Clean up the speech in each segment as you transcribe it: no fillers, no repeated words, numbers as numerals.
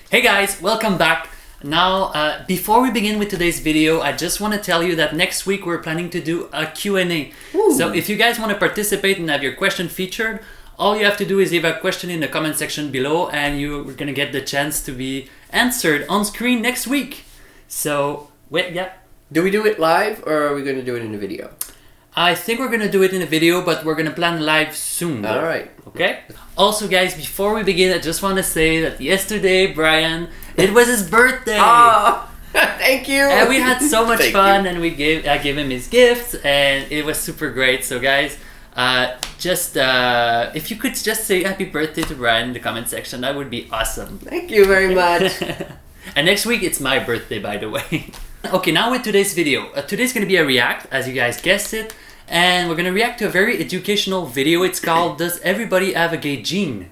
Hey guys, welcome back. Now, before we begin with today's video, I just want to tell you that next week we're planning to do a Q&A. So if you guys want to participate and have your question featured, all you have to do is leave a question in the comment section below and you're going to get the chance to be answered on screen next week. So, wait, yeah. Do we do it live or are we going to do it in a video? I think we're going to do it in a video, but we're going to plan live soon. All right. Okay? Also, guys, before we begin, I just want to say that yesterday, Bryan, it was his birthday. Oh, thank you. And we had so much fun, you. and I gave him his gifts, and it was super great. So, guys, if you could just say happy birthday to Bryan in the comment section, that would be awesome. Thank you very much. And next week, it's my birthday, by the way. Okay, now with today's video. Today's going to be a react, as you guys guessed it. And we're going to react to a very educational video. It's called Does Everybody Have a Gay Gene?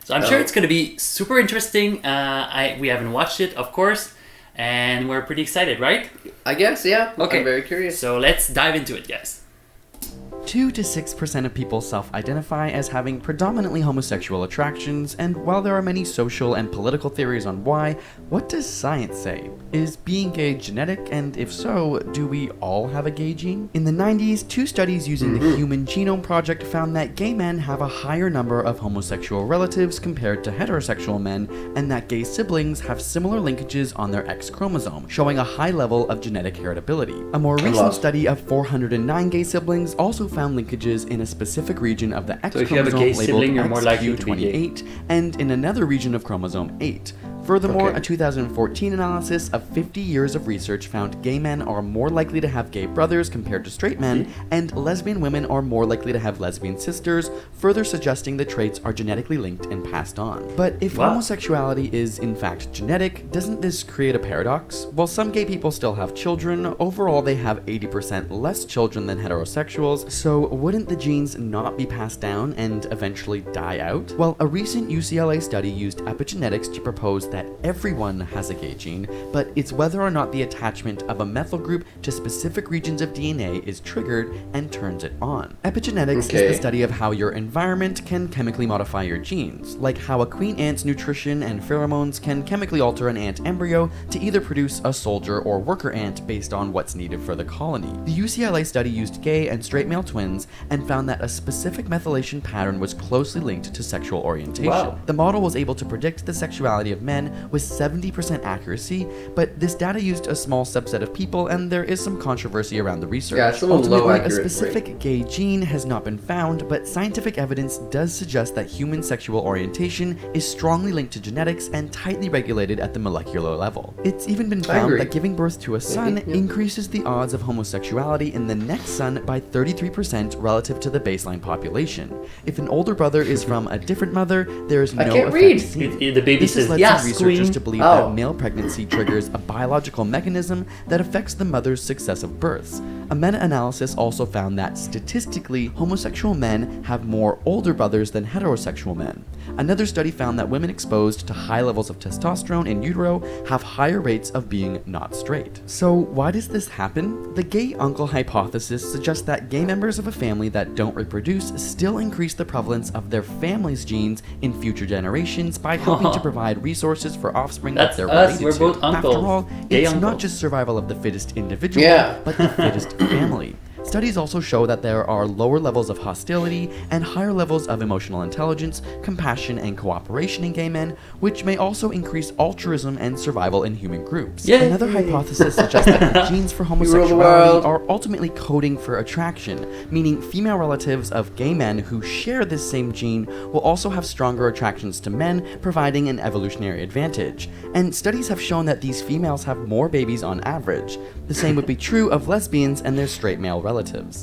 So I'm sure it's going to be super interesting. We haven't watched it, of course. And we're pretty excited, right? I guess, yeah. Okay. I'm very curious. So let's dive into it, guys. 2 to 6% of people self-identify as having predominantly homosexual attractions, and while there are many social and political theories on why, what does science say? Is being gay genetic, and if so, do we all have a gay gene? In the 90s, 2 studies using the Human Genome Project found that gay men have a higher number of homosexual relatives compared to heterosexual men, and that gay siblings have similar linkages on their X chromosome, showing a high level of genetic heritability. A more recent study of 409 gay siblings also found linkages in a specific region of the X So if you have a gay chromosome sibling, labeled you're more likely to be gay. XQ28 and in another region of chromosome 8. Furthermore, a 2014 analysis of 50 years of research found gay men are more likely to have gay brothers compared to straight men, and lesbian women are more likely to have lesbian sisters, further suggesting the traits are genetically linked and passed on. But if homosexuality is in fact genetic, doesn't this create a paradox? While some gay people still have children, overall they have 80% less children than heterosexuals, so wouldn't the genes not be passed down and eventually die out? Well, a recent UCLA study used epigenetics to propose that everyone has a gay gene, but it's whether or not the attachment of a methyl group to specific regions of DNA is triggered and turns it on. Epigenetics is the study of how your environment can chemically modify your genes, like how a queen ant's nutrition and pheromones can chemically alter an ant embryo to either produce a soldier or worker ant based on what's needed for the colony. The UCLA study used gay and straight male twins and found that a specific methylation pattern was closely linked to sexual orientation. The model was able to predict the sexuality of men with 70% accuracy, but this data used a small subset of people and there is some controversy around the research. Yeah, it's a little low accurate a specific gay gene has not been found, but scientific evidence does suggest that human sexual orientation is strongly linked to genetics and tightly regulated at the molecular level. It's even been found that giving birth to a son increases the odds of homosexuality in the next son by 33% relative to the baseline population. If an older brother is from a different mother, there is no effect seen. The baby This has says, led yes, some researchers queen. to believe that male pregnancy triggers a biological mechanism that affects the mother's successive births. A meta-analysis also found that statistically, homosexual men have more older brothers than heterosexual men. Another study found that women exposed to high levels of testosterone in utero have higher rates of being not straight. So why does this happen? The gay uncle hypothesis suggests that gay members of a family that don't reproduce still increase the prevalence of their family's genes in future generations by helping to provide resources for offspring that they're related We're to. both uncles. After all, Gay it's uncles. not just survival of the fittest individual, but the fittest family. Studies also show that there are lower levels of hostility and higher levels of emotional intelligence, compassion, and cooperation in gay men, which may also increase altruism and survival in human groups. Another hypothesis suggests that the genes for homosexuality are ultimately coding for attraction, meaning female relatives of gay men who share this same gene will also have stronger attractions to men, providing an evolutionary advantage. And studies have shown that these females have more babies on average. The same would be true of lesbians and their straight male relatives.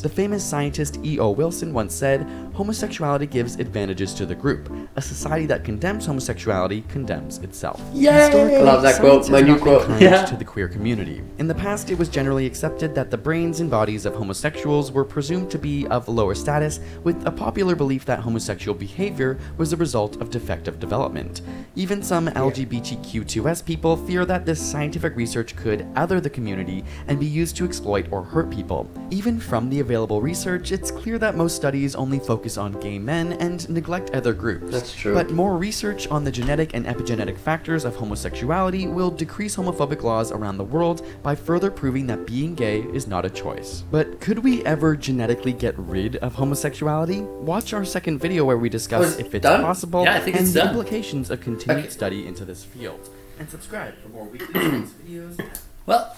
The famous scientist E.O. Wilson once said, "Homosexuality gives advantages to the group. A society that condemns homosexuality condemns itself." Historically, I love that quote, my new quote. To the queer community. In the past, it was generally accepted that the brains and bodies of homosexuals were presumed to be of lower status, with a popular belief that homosexual behavior was a result of defective development. Even some LGBTQ2S people fear that this scientific research could other the community and be used to exploit or hurt people. Even from the available research, it's clear that most studies only focus on gay men and neglect other groups. That's true. But more research on the genetic and epigenetic factors of homosexuality will decrease homophobic laws around the world by further proving that being gay is not a choice. But could we ever genetically get rid of homosexuality? Watch our second video where we discuss if it's done? possible Yeah, I think and it's the done. implications of continued study into this field. And subscribe for more weekly science videos. Well,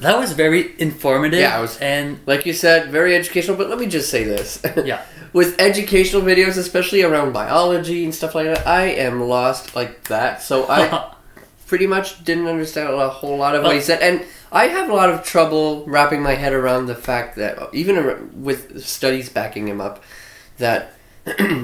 that was very informative. Yeah, it was- and Like you said, very educational, but let me just say this. Yeah. With educational videos, especially around biology and stuff like that, I am lost like that. So I pretty much didn't understand a whole lot of what he said. And I have a lot of trouble wrapping my head around the fact that, even with studies backing him up, that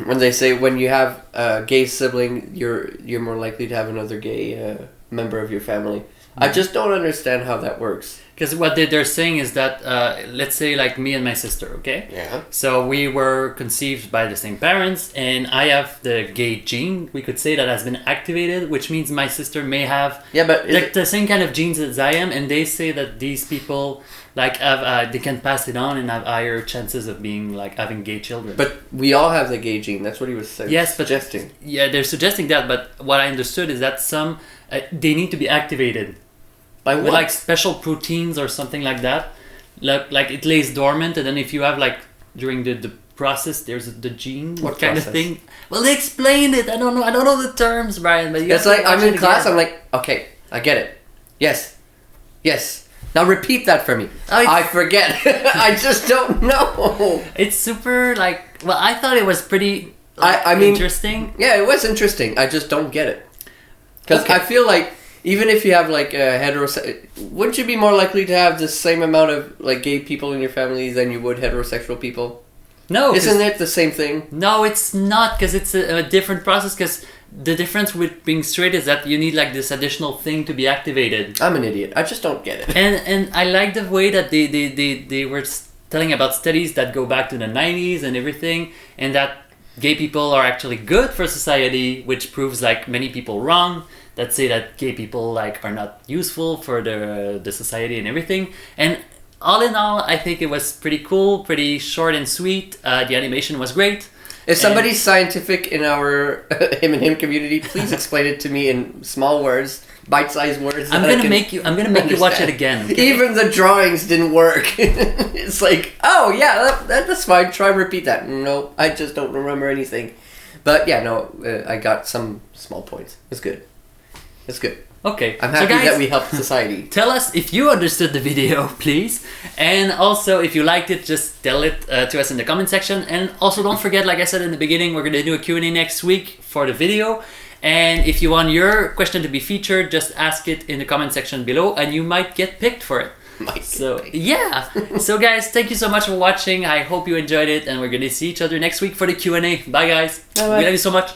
when they say when you have a gay sibling, you're more likely to have another gay member of your family. I just don't understand how that works. because what they're saying is that, let's say like me and my sister, okay? Yeah. So we were conceived by the same parents, and I have the gay gene, we could say, that has been activated, which means my sister may have Yeah, but the same kind of genes as I am, and they say that these people like have they can pass it on and have higher chances of being like having gay children. but we all have the gay gene. That's what he was saying. Yes, but suggesting. yeah, they're suggesting that. But what I understood is that some they need to be activated By with what? like special proteins or something like that. Like it lays dormant, and then if you have like during the process, there's the gene What kind process? of thing. Well, they explained it. I don't know the terms, Brian. But you It's have to like I'm watch in it class. again. I'm like, okay, I get it. Yes. Now repeat that for me. Oh, it's- I forget. I just don't know. It's super like. Well, I thought it was pretty. I mean- interesting. Yeah, it was interesting. I just don't get it. Because Okay. I feel like even if you have like a wouldn't you be more likely to have the same amount of like gay people in your family than you would heterosexual people? No, 'cause- Isn't it the same thing? No, it's not, because it's a different process. Because the difference with being straight is that you need like this additional thing to be activated. I'm an idiot. I just don't get it. And I like the way that they were telling about studies that go back to the 90s and everything, and that gay people are actually good for society, which proves like many people wrong that say that gay people like are not useful for the society and everything. And all in all, I think it was pretty cool, pretty short and sweet. The animation was great. If somebody's scientific in our him and him community, please explain it to me in small words, bite-sized words. I'm that I gonna can make you watch it understand. again. Okay? Even the drawings didn't work. It's like, oh yeah, that's fine. Try repeat that. No, I just don't remember anything. But yeah, no, I got some small points. It's good. It's good. Okay, I'm so happy guys, that we helped society. tell us if you understood the video, please. And also, if you liked it, just tell it to us in the comment section. And also, don't forget, like I said in the beginning, we're going to do a Q&A next week for the video. And if you want your question to be featured, just ask it in the comment section below, and you might get picked for it. So, yeah. So, guys, thank you so much for watching. I hope you enjoyed it, and we're going to see each other next week for the Q&A. Bye, guys. Bye-bye. We love you so much.